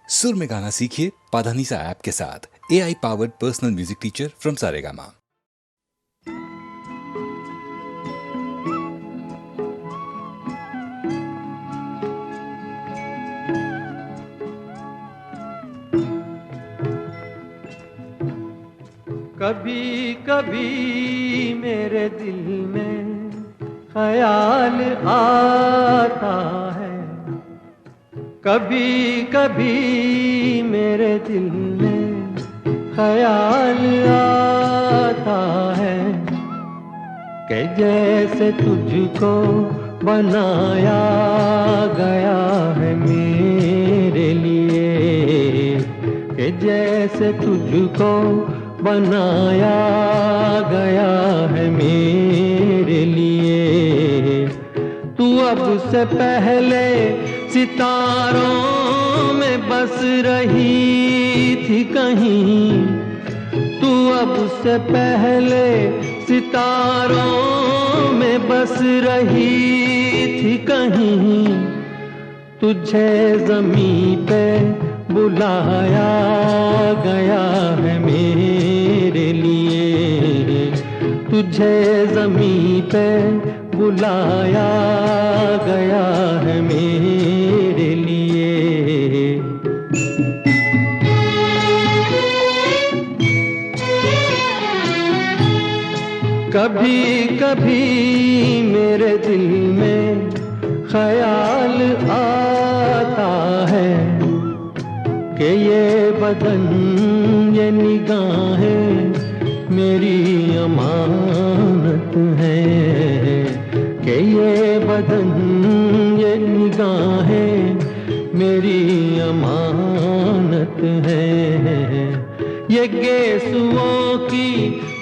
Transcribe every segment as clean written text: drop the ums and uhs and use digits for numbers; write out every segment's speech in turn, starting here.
सुर में गाना सीखिए पाधानीसा ऐप के साथ। AI powered personal music teacher from Saregama. कभी कभी मेरे दिल में ख्याल आता है, कभी कभी मेरे दिल में ख्याल आता है कि जैसे तुझको बनाया गया है मेरे लिए, कि जैसे तुझको बनाया गया है मेरे लिए। तू अब से पहले सितारों में बस रही थी कहीं, तू अब से पहले सितारों में बस रही थी कहीं। तुझे ज़मीं पे बुलाया गया है मेरे लिए, तुझे ज़मीं पे बुलाया गया है मेरे लिए। कभी कभी मेरे दिल में ख्याल आता है कि ये बदन ये निगाहें मेरी अमानत है, कि ये बदन ये निगाहें मेरी अमानत है। ये गेसुओं की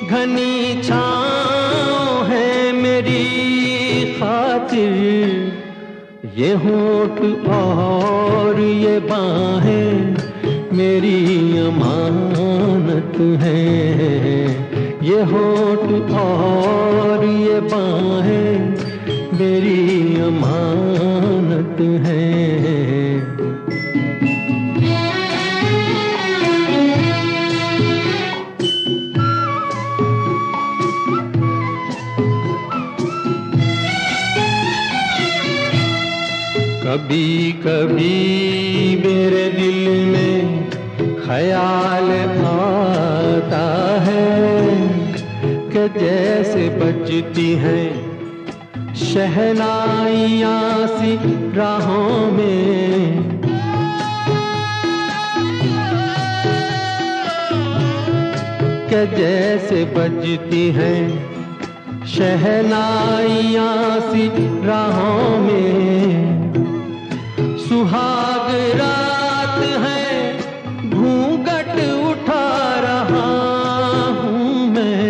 घनी छाँव है मेरी खातिर, ये होठ और ये बाहें मेरी अमानत है। ये होठ और ये बाहें मेरी अमानत है। कभी कभी मेरे दिल में ख्याल आता है कि जैसे बजती हैं शहनाइयाँ सी राहों में, कि जैसे बजती हैं शहनाइयाँ सी राहों में। सुहाग रात है घूंघट उठा रहा हूँ मैं,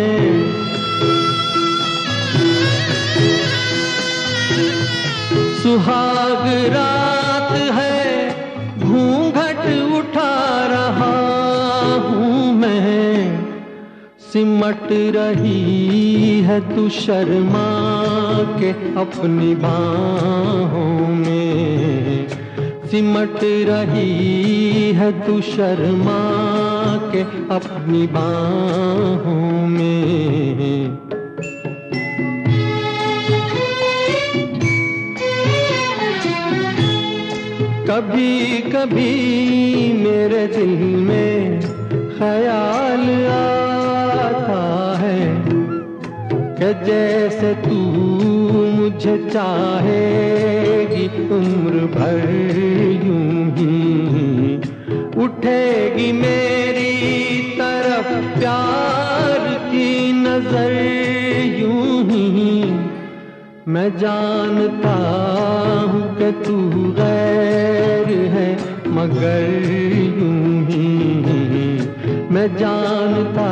सुहाग रात है घूंघट उठा रहा हूँ मैं। सिमट रही है तू शर्मा के अपनी बाहों में, सिमट रही है तू शर्मा के अपनी बाहों में। कभी कभी मेरे दिल में ख्याल आता है कि जैसे तू मुझे चाहेगी उम्र भर यूं ही, उठेगी मेरी तरफ प्यार की नजर यूं ही। मैं जानता हूँ कि तू गैर है मगर यूं ही, मैं जानता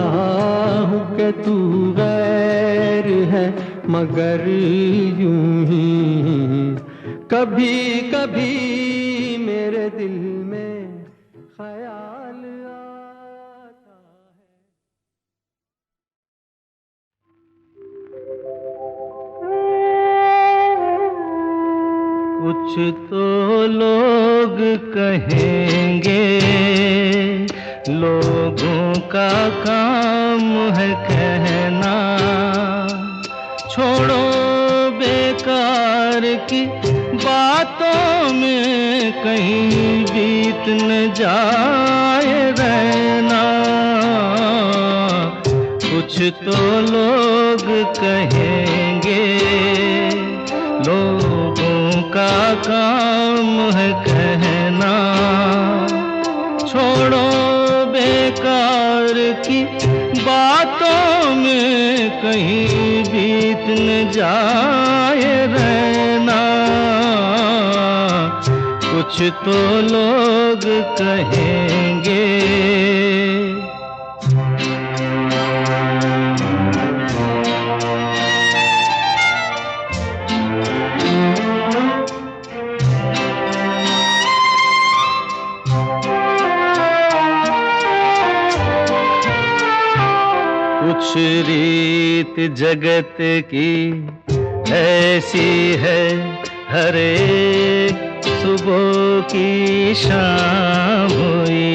हूँ कि तू गैर है मगर यूं ही। कभी कभी मेरे दिल में ख्याल आता है। कुछ तो लोग कहेंगे लोगों का काम है कहना, छोड़ो बेकार की बातों में कहीं बीत न जाए रहना। कुछ तो लोग कहेंगे, लोगों का काम है कहना, छोड़ो बेकार की बातों में कहीं बीत न जाए रहना। कुछ तो लोग कहेंगे। कुछ रीत जगत की ऐसी है, हर एक सुबह की शाम हुई।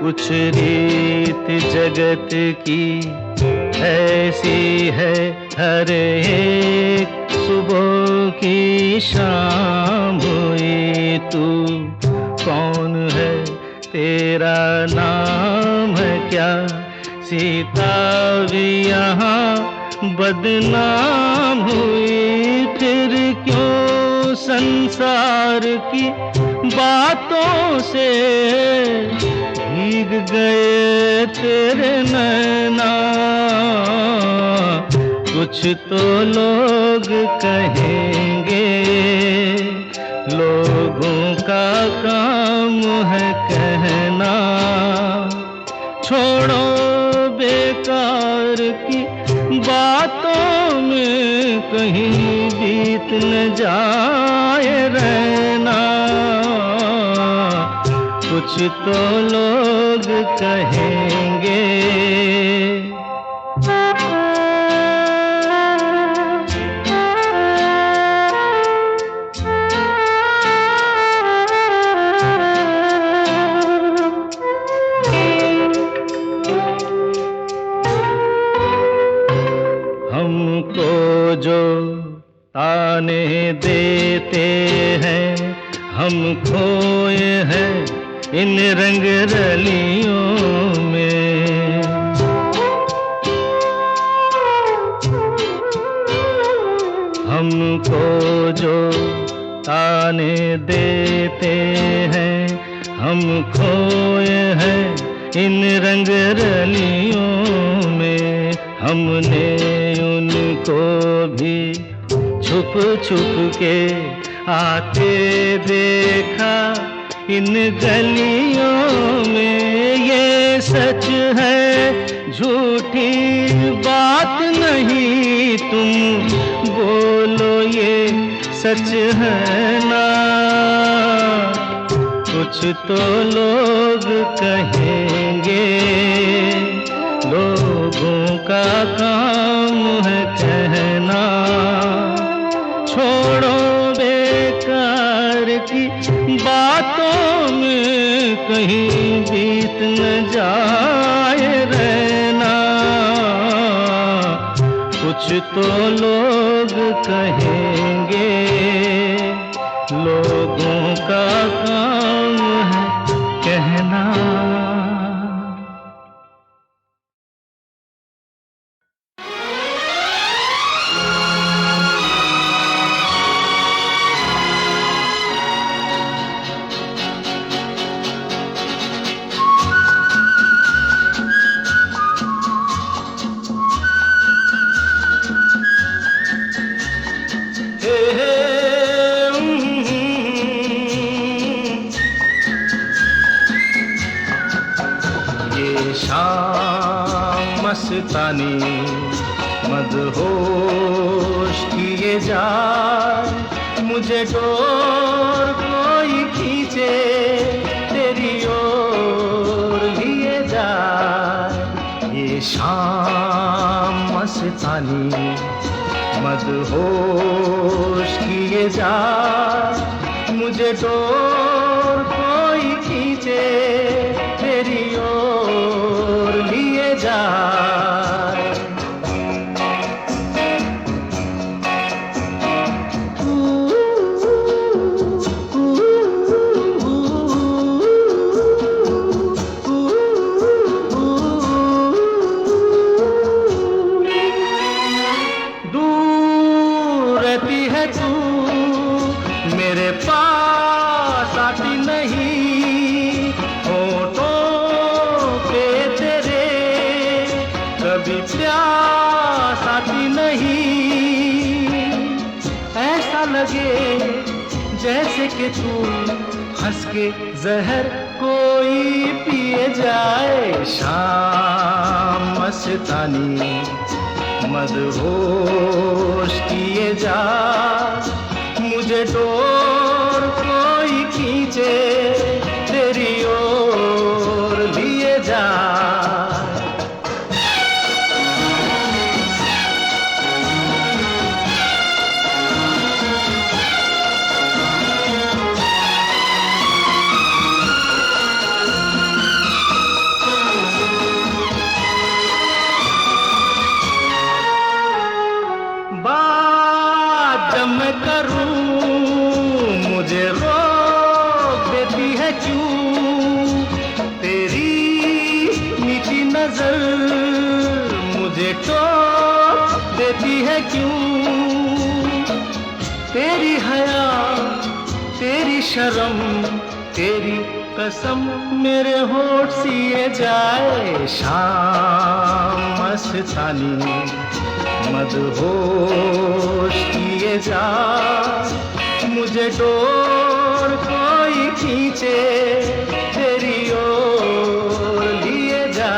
कुछ रीत जगत की ऐसी है, हर एक सुबह की शाम हुई। तू कौन है, तेरा नाम है क्या? सीता भी यहाँ बदनाम हुई। फिर क्यों संसार की बातों से भीग गए तेरे नैना? कुछ तो लोग कहेंगे, लोगों का काम है कहना, छोड़ो बेकार की बातों में कहीं बीत न जाए रहना। कुछ तो लोग कहेंगे। हमको जो ताने देते हैं, हम खोए हैं इन रंग रलियों में। हमको जो ताने देते हैं, हम खोए हैं इन रंग रलियों में। हमने उनको भी छुप छुप के आते देखा इन गलियों में। ये सच है, झूठी बात नहीं, तुम बोलो ये सच है ना? कुछ तो लोग कहेंगे, लोगों का काम है कहना, छोड़ो बेकार की बातों में कहीं बीत न जाए रहना। कुछ तो लोग कहेंगे, लोगों का काम है कहना। मस्तानी मदहोश किए जाए, मुझे डोर कोई खींचे तेरी ओर लिए जाए। ये शाम मस्तानी मदहोश किए जाए, मुझे डोर कोई खींचे तेरी ओर लिए जाए। दूर रहती है तू मेरे पास आती नहीं, होठों पे तेरे कभी प्यास आती नहीं। ऐसा लगे जैसे कि तू हंस के जहर कोई पिए जाए। शाम मस्तानी मदहोश किए जा, मुझे डोर कोई खींचे तेरी ओर लिए जा। बात जब मैं करूं मुझे रोक देती है क्यों, तेरी मीठी नजर मुझे टोक देती है क्यों। तेरी हया तेरी शर्म तेरी कसम मेरे होठ सिए जाए। शाम मस्तानी मदहोश किए जा, मुझे डोर कोई खींचे तेरी ओर लिए जा।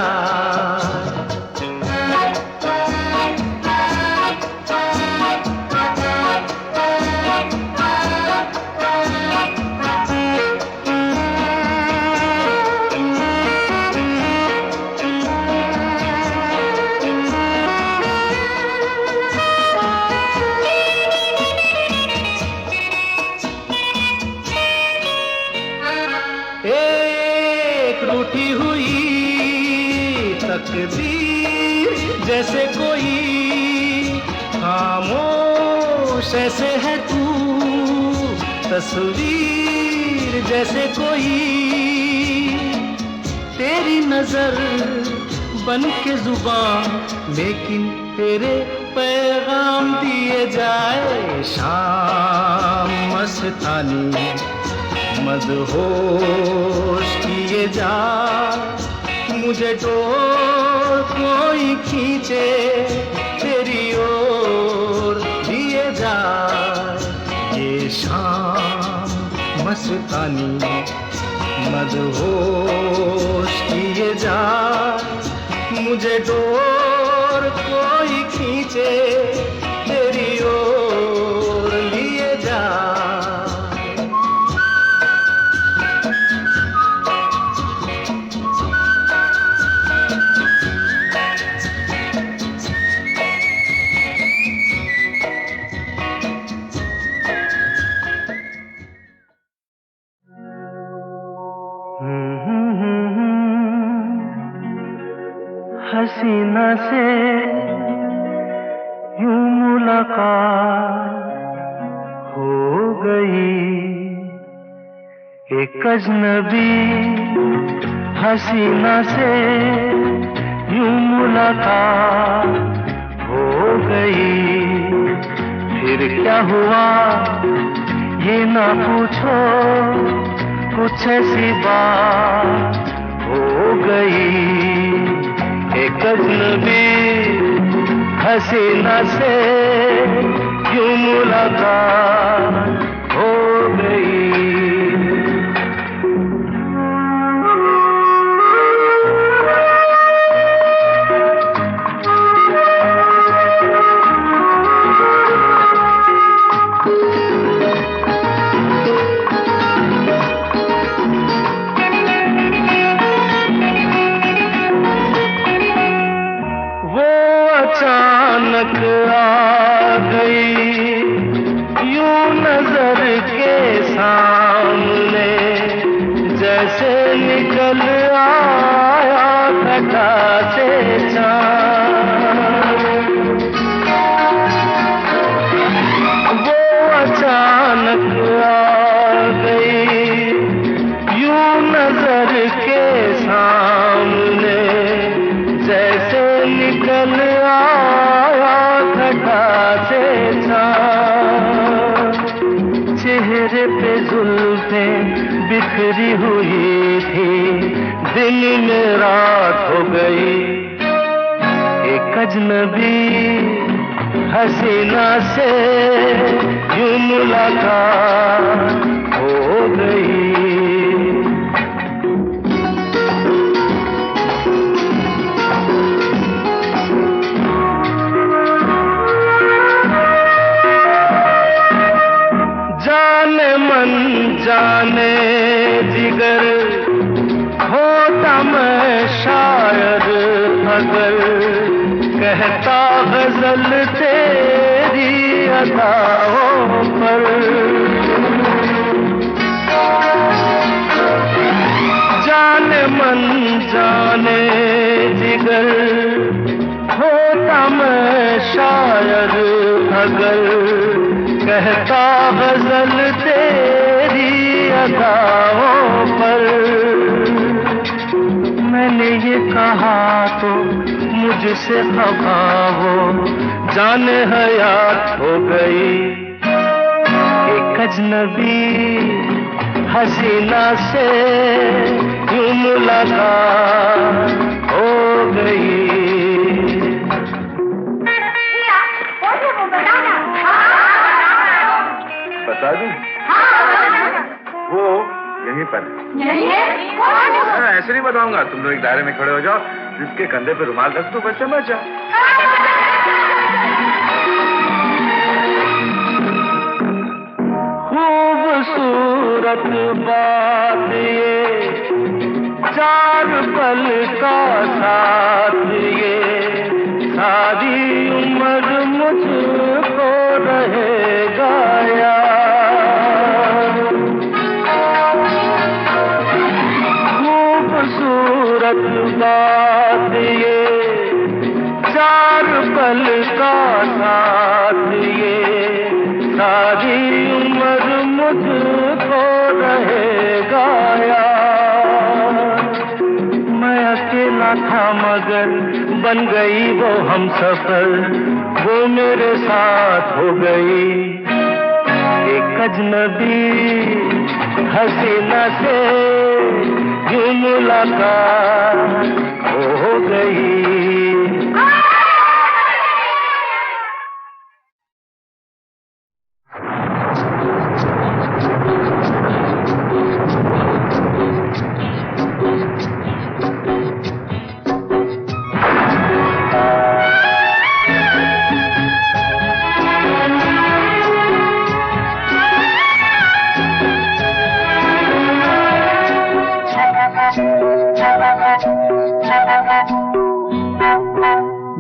एक रूठी हुई तकदीर जैसे कोई, खामोश ऐसे है तू तस्वीर जैसे कोई। तेरी नजर बन के जुबान लेकिन तेरे पैगाम दिए जाए। शाम मस्तानी मदहोश किए जा, मुझे डोर कोई खींचे तेरी ओर लिए जा। ये शाम मस्तानी मदहोश किए जा, मुझे डोर कोई खींचे तेरी ओर लिए जा। हसीना से यूं मुलाकात हो गई, एक अजनबी हसीना से यूं मुलाकात हो गई। फिर क्या हुआ ये ना पूछो, कुछ ऐसी बात हो गई। एक अजनबी हसीना से यूं मुलाकात हो गई। अचानक आ गई यूं नजर जैसे निकल आया घटा से चाँद, वो अचानक आ गई यूं नजर के सामने, जैसे निकल आया घटा से चाँद। चेहरे पे जुल्फें बिखरी हुई थी, दिन में रात हो गई। एक अजनबी हसीना से यूं मुलाकात हो गई। जाने मन जाने जिगर होता मैं शायर अगर, कहता गजल तेरी अदाओं पर। जाने मन जाने जिगर होता मैं शायर अगर, कहता गजल तेरी अदाओं पर। मैंने ये कहा तो मुझसे खफा हो, जाने हयात हो गई। एक अजनबी हसीना से यूं मुलाकात हो गई। बता दूं? वो यहीं पर ऐसे नहीं बताऊंगा, तुम लोग एक दायरे में खड़े हो जाओ, जिसके कंधे पे रुमाल रख दो, बस समझ जाओ। खूबसूरत बात ये, चार पल का साथ ये, सारी उम्र मुझको रहेगा याद। खूबसूरत बात ये, चार पल का साथ ये, सारी उम्र मुझको रहेगा याद। मैं अकेला था मगर बन गई वो हमसफर, वो मेरे साथ हो गई। एक अजनबी हसीना से यूं मुलाकात हो गई।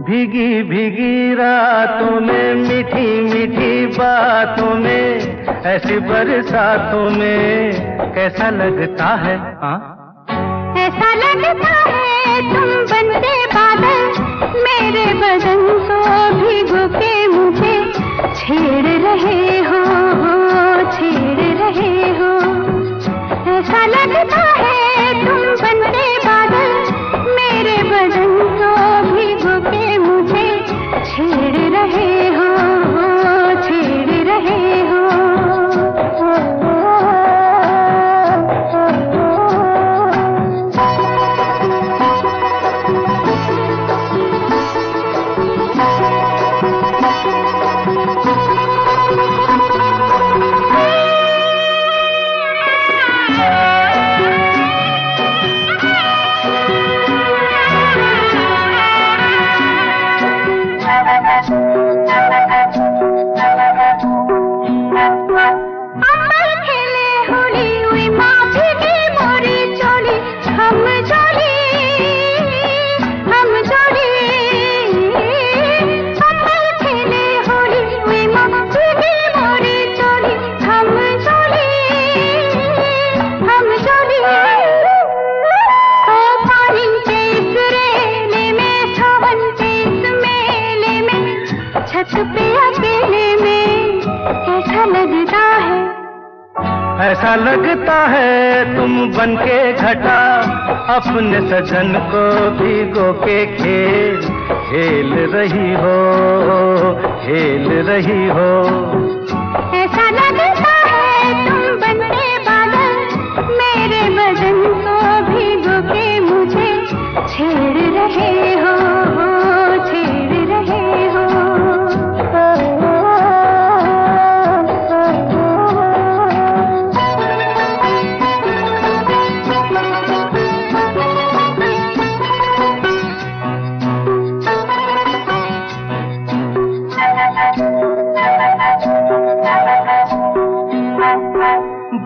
भीगी भीगी रातों में, मीठी मीठी बातों में, ऐसी बरसातों में कैसा लगता है? ऐसा लगता है तुम बनते बादल, मेरे बदन को भिगो के मुझे छेड़ रहे हो, छेड़ रहे हो। ऐसा लगता है तुम बनते बादल, मेरे बदन को भिगो के मुझे छेड़ रहे हो, छेड़ रहे हो। लगता है, ऐसा लगता है तुम बनके घटा अपने सजन को भिगो के खेल रही हो, खेल रही हो। ऐसा लगता है तुम बनके बादल मेरे बदन को भिगो के मुझे छेड़ रहे हो, छेड़ रहे हो।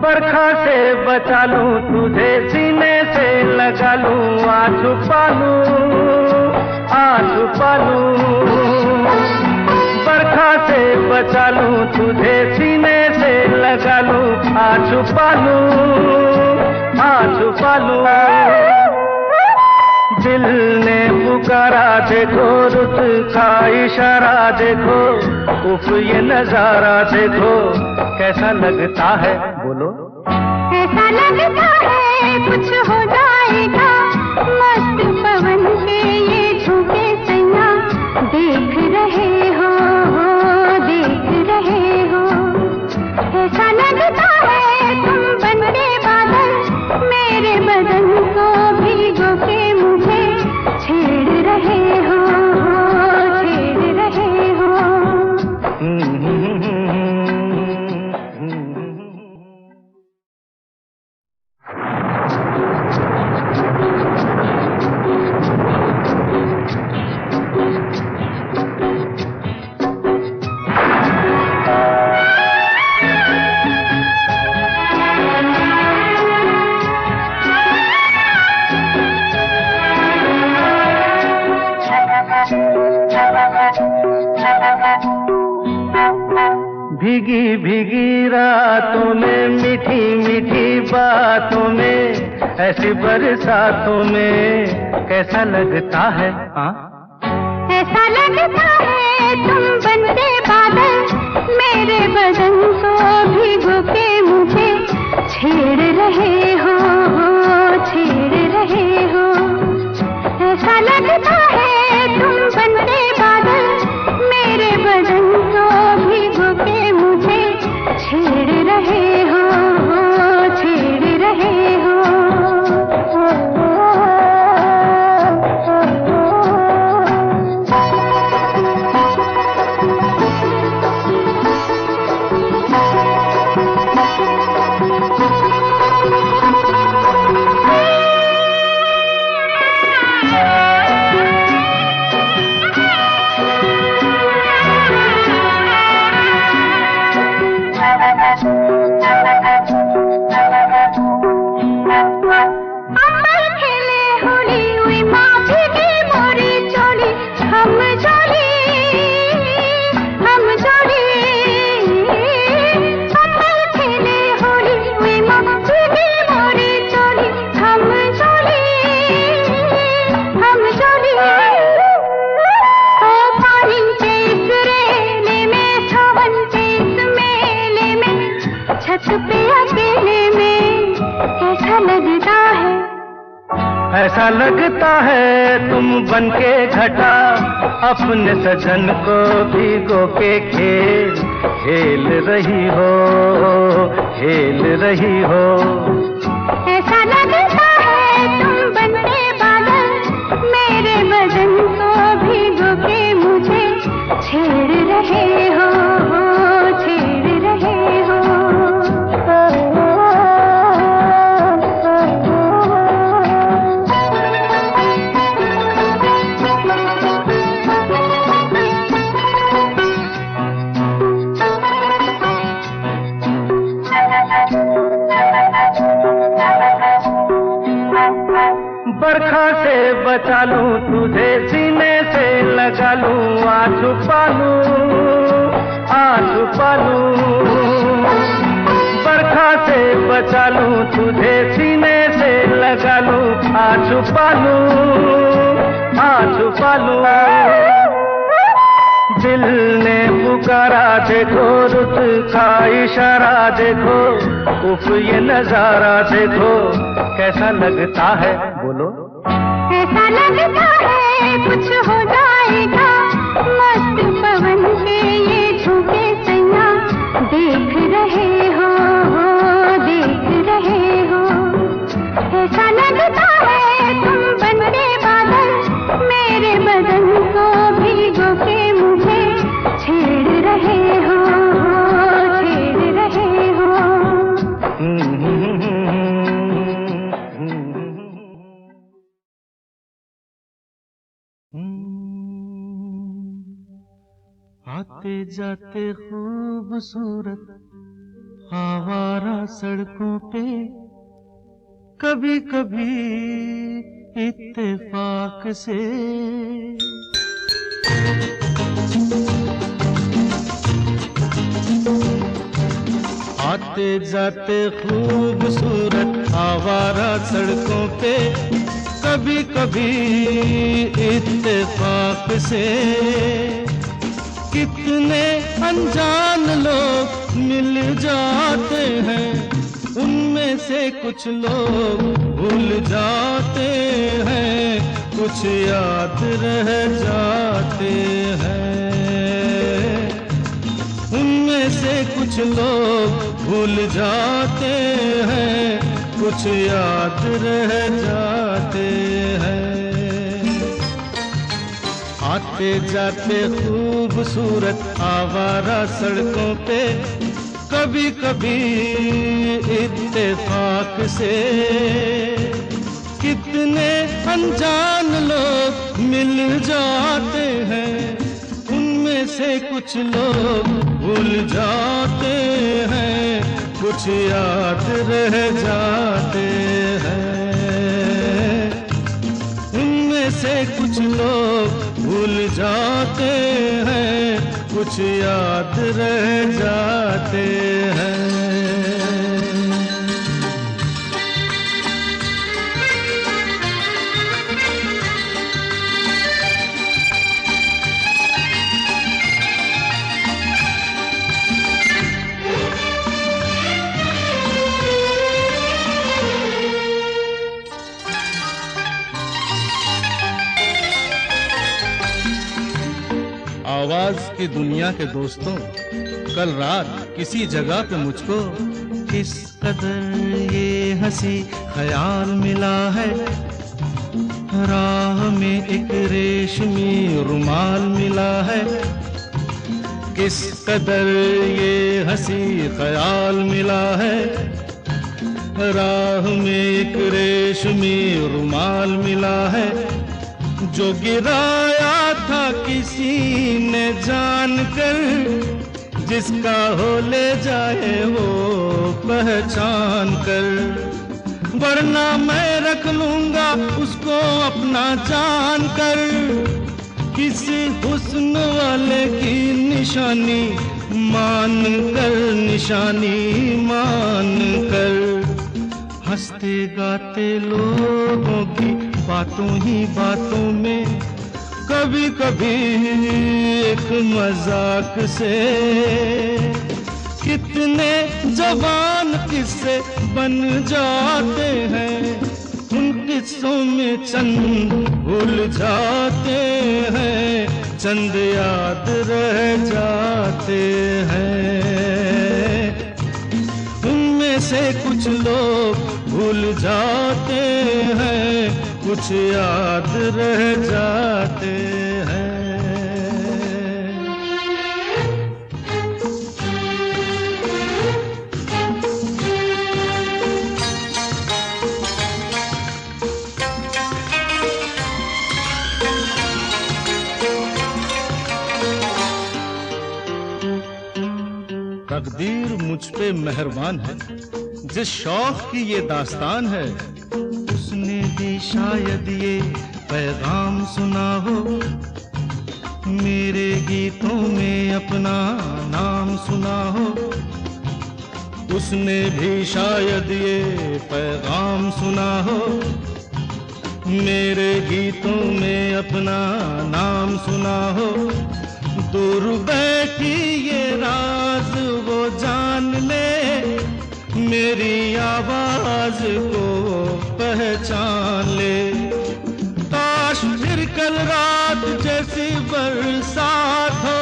बरखा से बचा लूं तुझे, सीने से लगा लूं, आ छुपा लूं। बरखा से बचा लूं तुझे, सीने से लगा लूं, आ छुपा लूं। दिल ने पुकारा देखो, रुत का इशारा देखो, उफ ये नजारा देखो, कैसा लगता है बोलो। ऐसा लगता है कुछ हो जाएगा, मस्त पवन के ये झूठे सैया देख रहे हो, देख रहे हो। ऐसा लगता है तुम बनके बादल मेरे बदन को भिगो के मुझे छेड़ रहे हो, छेड़ रहे हो। भीगी भीगी रातों में, मीठी मीठी बातों में, ऐसी बरसातों में कैसा लगता है? ऐसा लगता है तुम बनके बादल मेरे बदन को भिगो के मुझे छेड़ रहे हो, छेड़ रहे हो। ऐसा लगता है तुम बनके बादल मेरे बदन को भिगो के मुझे छेड़ रहे हो, छेड़ रहे हो। ऐसा लगता है तुम बनके घटा अपने सजन को भिगो के खेल रही हो, खेल रही हो। ऐसा लगता है तुम बनके बादल मेरे बदन को भिगो के मुझे छेड़ रहे हो, छेड़ रहे हो। बरखा से बचा लूं तुझे, सीने से लगा लूं, आ छुपा लूं। बरखा से बचा लूं तुझे, सीने से लगा लूं, आ छुपा लूं। दिल ने पुकारा देखो, रुत का इशारा देखो, उफ ये नजारा देखो, कैसा लगता है बोलो। ऐसा लगता है कुछ हो जाएगा, मस्त पवन के ये झोंके सैया, देख रहे हो देख रहे हो। ऐसा लगता है तुम बनते बादल, मेरे बदन को भिगो के मुझे छेड़ रहे हो छेड़ रहे हो। आते जाते खूबसूरत आवारा सड़कों पे, कभी कभी इत्तेफाक से आते जाते खूबसूरत आवारा सड़कों पे, कभी कभी इत्तेफाक से कितने अनजान लोग मिल जाते हैं, उनमें से कुछ लोग भूल जाते हैं, कुछ याद रह जाते हैं। उनमें से कुछ लोग भूल जाते हैं, कुछ याद रह जाते हैं। आते जाते खूबसूरत आवारा सड़कों पे, कभी कभी इत्तेफाक से कितने अनजान लोग मिल जाते हैं, उनमें से कुछ लोग भूल जाते हैं, कुछ याद रह जाते हैं। उनमें से कुछ लोग भूल जाते हैं, कुछ याद रह जाते हैं। आवाज की दुनिया के दोस्तों, कल रात किसी जगह पे मुझको किस कदर ये हंसी ख्याल मिला है, राह में एक रेशमी रुमाल मिला है। किस कदर ये हंसी ख्याल मिला है, राह में एक रेशमी रुमाल मिला है, जो गिराया था किसी ने जानकर, जिसका हो ले जाए वो पहचान कर, वरना मैं रख लूंगा उसको अपना जान कर। किसी हुस्न वाले की निशानी मान कर, निशानी मान कर, हंसते गाते लोगों की बातों ही बातों में, कभी कभी एक मजाक से कितने जवान किस्से बन जाते हैं, उन किस्सों में चंद भूल जाते हैं, चंद याद रह जाते हैं। उनमें से कुछ लोग भूल जाते हैं, कुछ याद रह जाते हैं। तकदीर मुझ पे मेहरबान है, जिस शौक की ये दास्तान है, उसने भी शायद ये पैगाम सुना हो, मेरे गीतों में अपना नाम सुना हो। उसने भी शायद ये पैगाम सुना हो, मेरे गीतों में अपना नाम सुना हो, दूर बैठी ये राज वो जान ले, मेरी आवाज को पहचान ले। काश फिर कल रात जैसी बरसात हो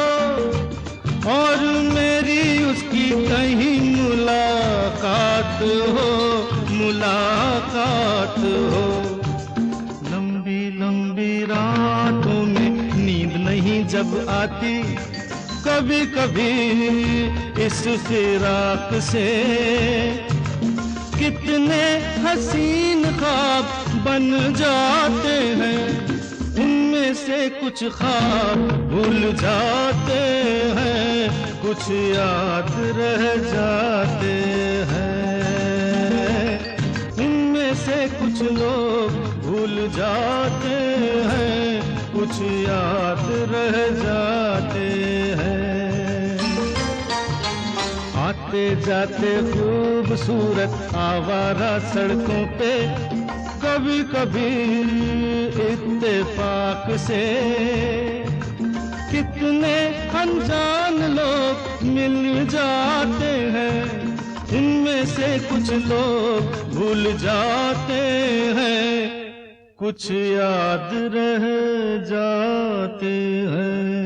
और मेरी उसकी कहीं मुलाकात हो, मुलाकात हो। लंबी लंबी रातों में नींद नहीं जब आती, कभी कभी इस फिराक से कितने हसीन ख्वाब बन जाते हैं, उनमें से कुछ ख्वाब भूल जाते हैं, कुछ याद रह जाते हैं। उनमें से कुछ लोग भूल जाते हैं, कुछ याद रह जाते हैं। आते जाते खूबसूरत आवारा सड़कों पे कभी कभी इत्तेफाक से कितने अनजान लोग मिल जाते हैं, उनमें से कुछ लोग भूल जाते हैं, कुछ याद रह जाते हैं।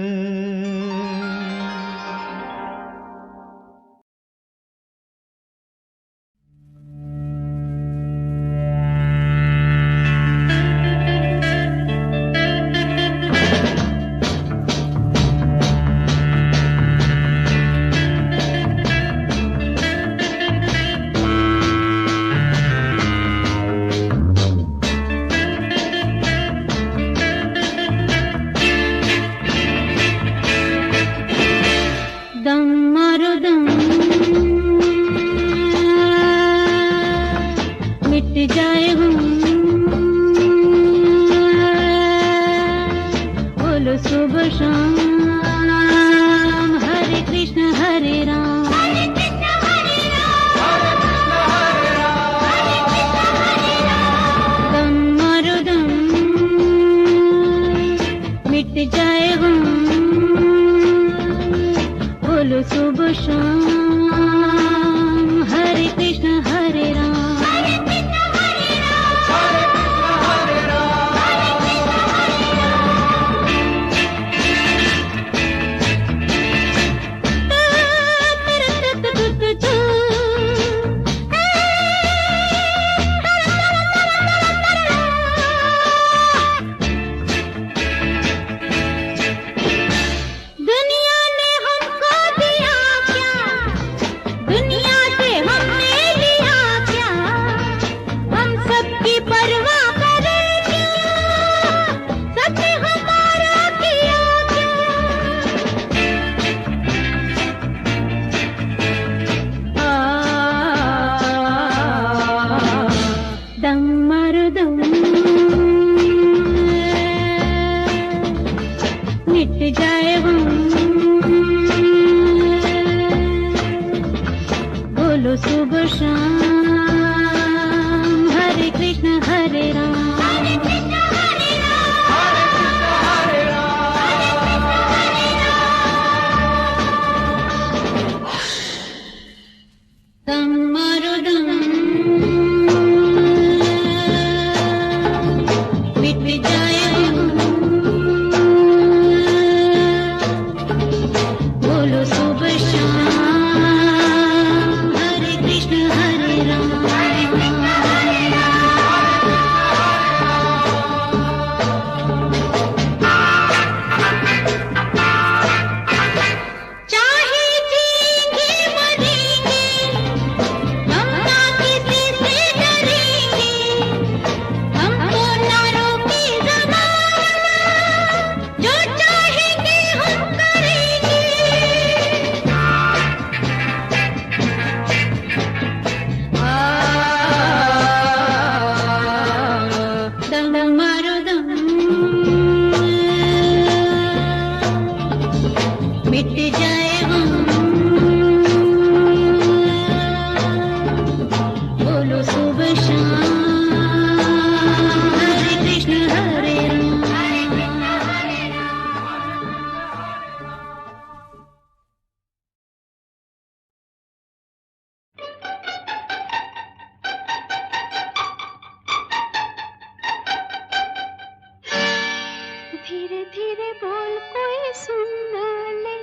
धीरे धीरे बोल कोई सुनना ले,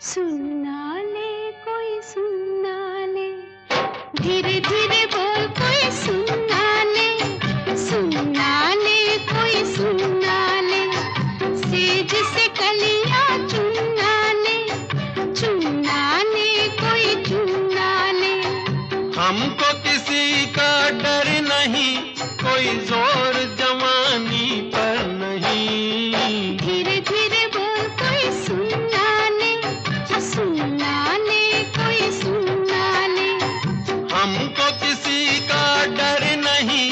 सुनना ले कोई सुनना ले। धीरे धीरे बोल कोई सुनना ले, सुनना ले कोई सुनना ले। सेज से कलियां चुनना ले, चुनना ले कोई चुनना ले। हमको किसी का डर नहीं, कोई जोर जवानी पर नहीं। धीरे धीरे बोल कोई सुनना ले, सुनना ले कोई सुनना ले। हमको किसी का डर नहीं,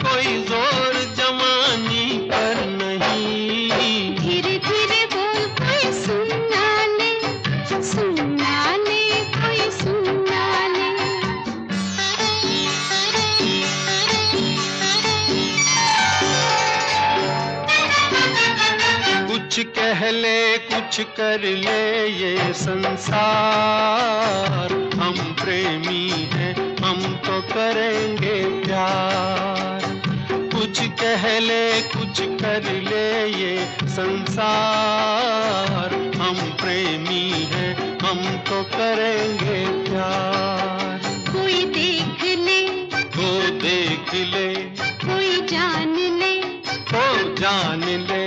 कोई जोर जवानी पर नहीं। धीरे धीरे बोल कोई सुनना ले, सुनना ले कोई सुनना ले। कुछ कह ले कुछ कर ले ये संसार, हम प्रेमी हैं हम तो करेंगे प्यार। कुछ कह ले कुछ कर ले ये संसार, हम प्रेमी हैं हम तो करेंगे प्यार। कोई देख ले, तो देख ले, कोई जान ले, तो जान ले।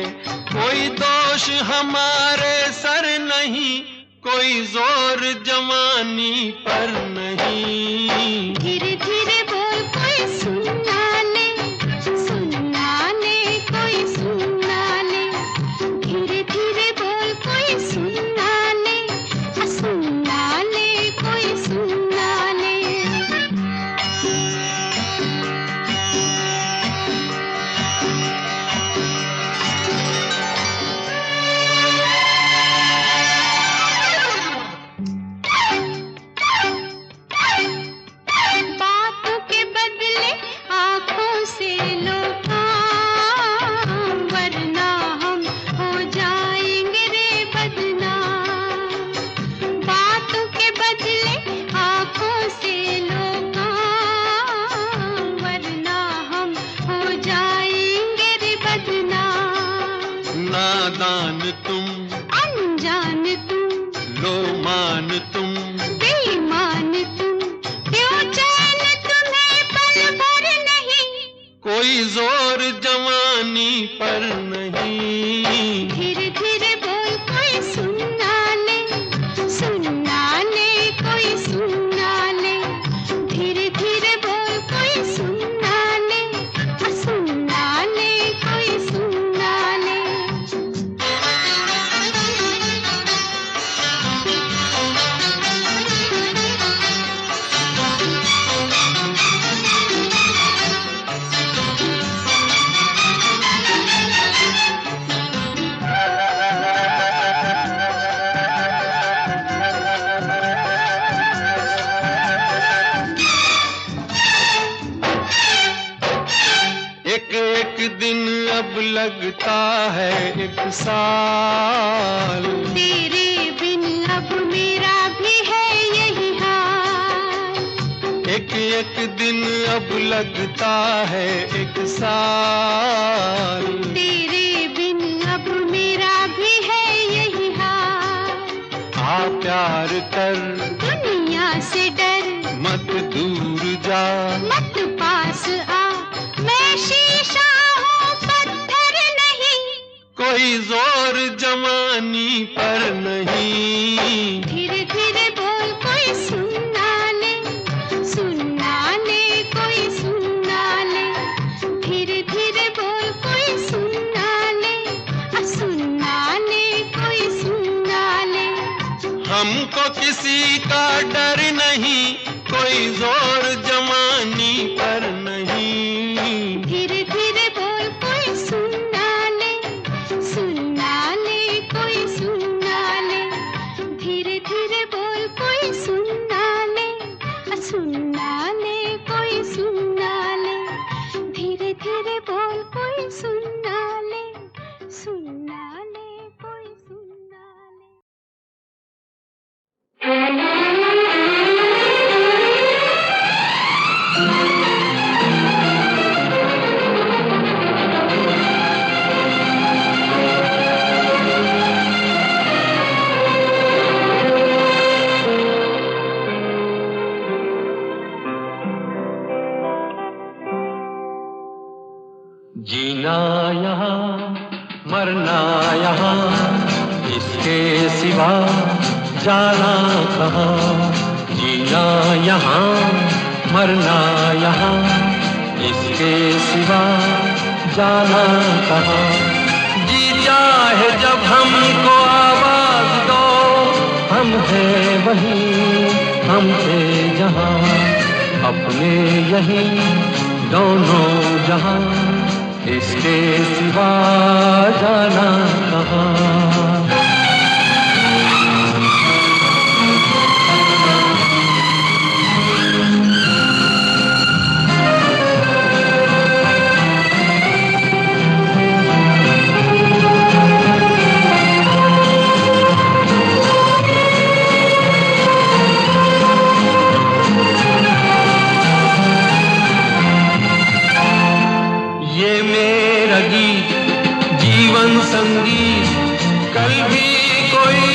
कोई दोष हमारे सर नहीं, कोई जोर जवानी पर नहीं। धीरे धीरे बोल कोई सुनना ले, सुनना ले कोई सुनना ले। धीरे धीरे बोल कोई सुनना ले, सुनना ले कोई सुनना ले। बातों के बदले आँखों से लो काम, वरना हम हो जाएंगे रे बदनाम। बातों के बदले आँखों से लो काम, वरना हम हो जाएंगे रे बदनाम। नादान तुम, अनजान तुम, लो मान तुम, बेईमान तुम, क्यों चैन तुम्हें पल भर नहीं। कोई जोर जवानी पर नहीं। धीरे धीरे बोल कोई सुनना ले, सुनना ले कोई सुनना ले। धीरे धीरे बोल कोई सुनना ले, सुनना ले कोई सुनना ले। एक एक दिन अब लगता है एक साल। तेरे बिन अब मेरा भी है यही हाल। एक एक दिन अब लगता है एक साल। तेरे बिन अब मेरा भी है यही हाल। आ प्यार कर दुनिया से डर, मत दूर जा, मत पास आ, मैं शीशा हूँ पत्थर नहीं। कोई जोर जवानी पर नहीं। धीरे धीरे बोल कोई सुनना ले, सुनना ले कोई सुनना ले। धीरे धीरे बोल कोई सुनना ले, सुनना ले कोई सुनना ले। हमको किसी का डर नहीं, कोई जोर जवानी पर नहीं। धीरे धीरे बोल कोई सुनना ले, सुनना ले कोई सुनना ले। धीरे धीरे बोल कोई सुनना ले, सुनना ले कोई सुनना ले। धीरे धीरे बोल कोई सुनना ले, सुनना ले कोई सुनना ले। जीना यहाँ मरना यहाँ, इसके सिवा जाना कहाँ। जीना यहाँ मरना यहाँ, इसके सिवा जाना कहाँ। जी चाहे जब हमको आवाज दो, हम हैं वहीं हम थे जहाँ, अपने यहीं दोनों जहाँ, इसके सिवा जाना कहाँ। संगीत कल भी कोई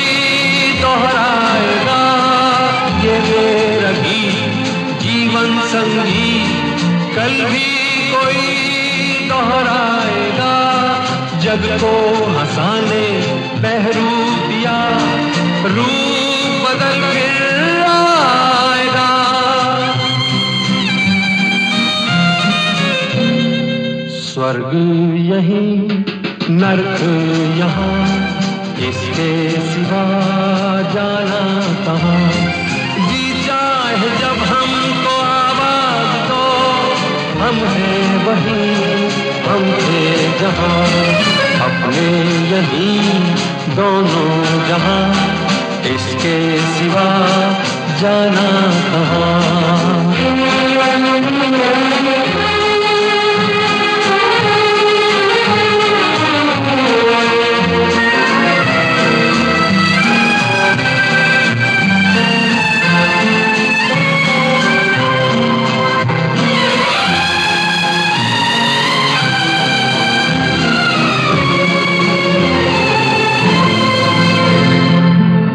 दोहराएगा, ये मेरा गीत जीवन संगीत कल भी कोई दोहराएगा। जग को हंसाने बहरूप दिया, रूप बदल फिर आएगा। स्वर्ग यही नर्क यहाँ, इसके सिवा जाना कहाँ। जी चाहे जब हमको आवाज दो, हम हैं वहीं हम थे जहाँ, अपने यहीं दोनों जहाँ, इसके सिवा जाना कहाँ।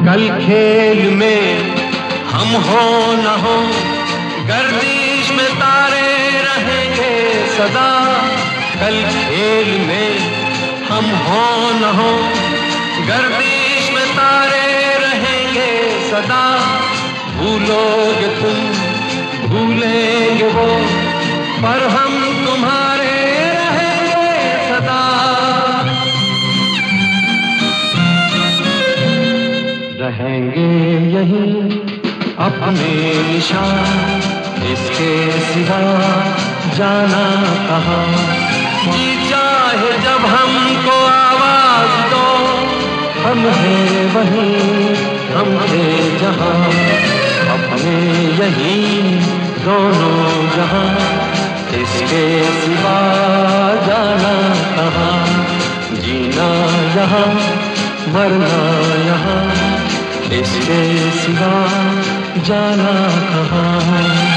कल खेल में हम हो न हो, गर्दिश में तारे रहेंगे सदा। कल खेल में हम हो न हो, गर्दिश में तारे रहेंगे सदा। भूलोगे तुम भूलेंगे वो, पर हम तुम्हारे रहेंगे सदा। रहेंगे यहीं अपने निशान, इसके सिवा जाना कहाँ। जी चाहे जब हमको आवाज दो, हम हैं वहीं हम थे जहाँ, अपने यहीं दोनों जहाँ, इसके सिवा जाना कहाँ। जीना यहाँ मरना यहाँ, इसके सिवा जाना कहाँ।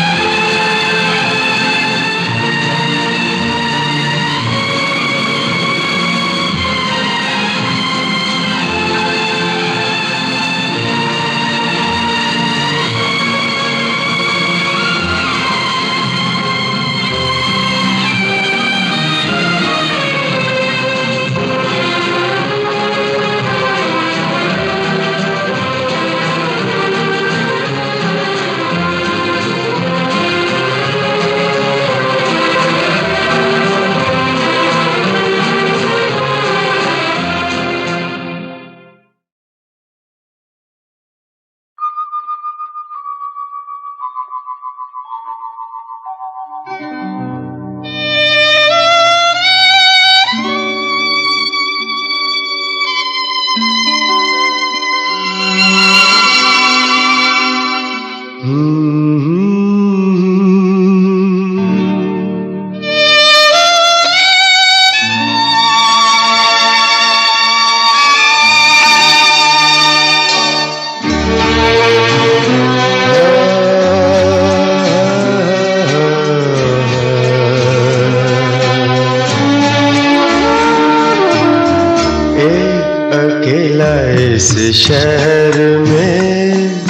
इस शहर में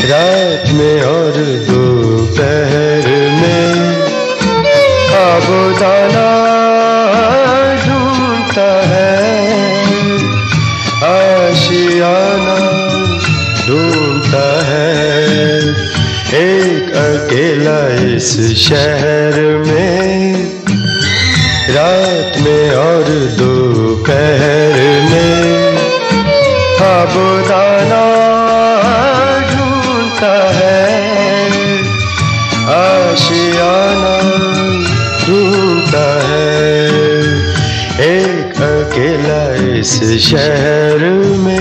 रात में और दोपहर में आबोदाना एक अकेला इस शहर में, रात में और दोपहर में खाबोदाना ढूंढता है, आशियाना ढूंढता है, एक अकेला इस शहर में।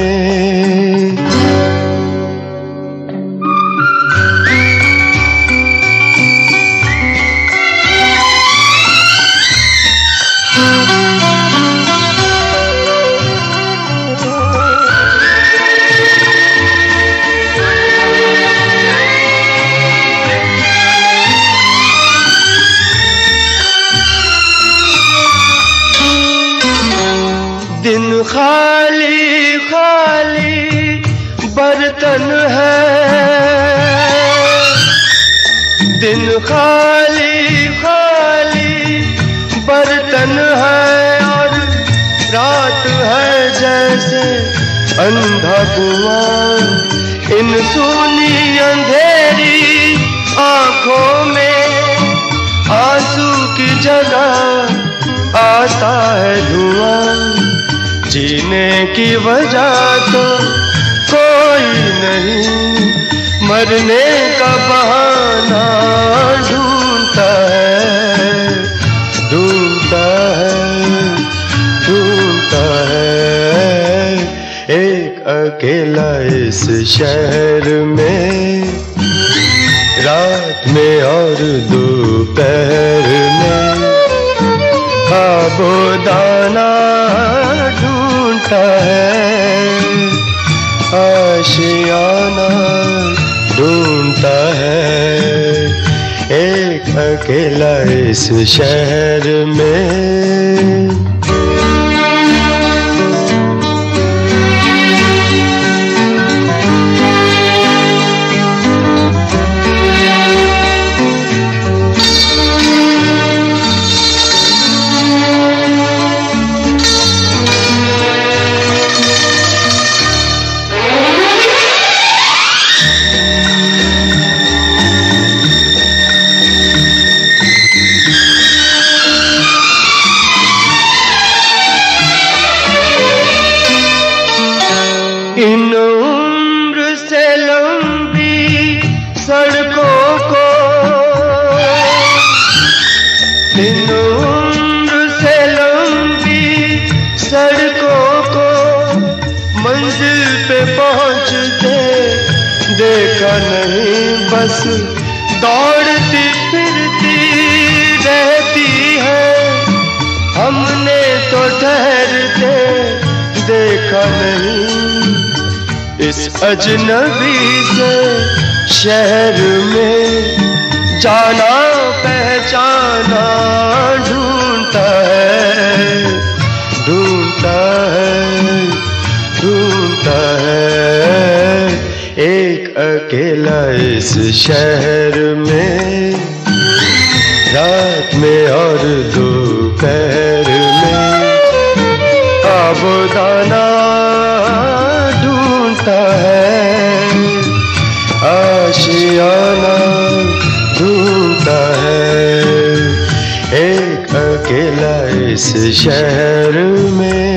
दिन खाली खाली बर्तन है, दिन खाली खाली बर्तन है, और रात है जैसे अंधा कुआं। इन सूनी अंधेरी आंखों में आंसू की जगह आता है धुआं। जीने की वजह तो कोई नहीं, मरने का बहाना ढूंढता है, ढूंढता है, ढूंढता है, एक अकेला इस शहर में, रात में और दोपहर में खाबोदाना ढूंढता है, आशियाना ढूंढता है, एक अकेला इस शहर में। इन उम्र से लंबी सड़कों को, इन उम्र से लंबी सड़कों को मंजिल पे पहुंचते देखा नहीं, बस दौड़ती फिरती रहती है, हमने तो ठहरते देखा नहीं। इस अजनबी से शहर में जाना पहचाना ढूंढता है, ढूंढता है, ढूंढता है, एक अकेला इस शहर में, रात में और दोपहर में खाबोदाना ढूंढता है, आशियाना ढूंढता है, एक अकेला इस शहर में।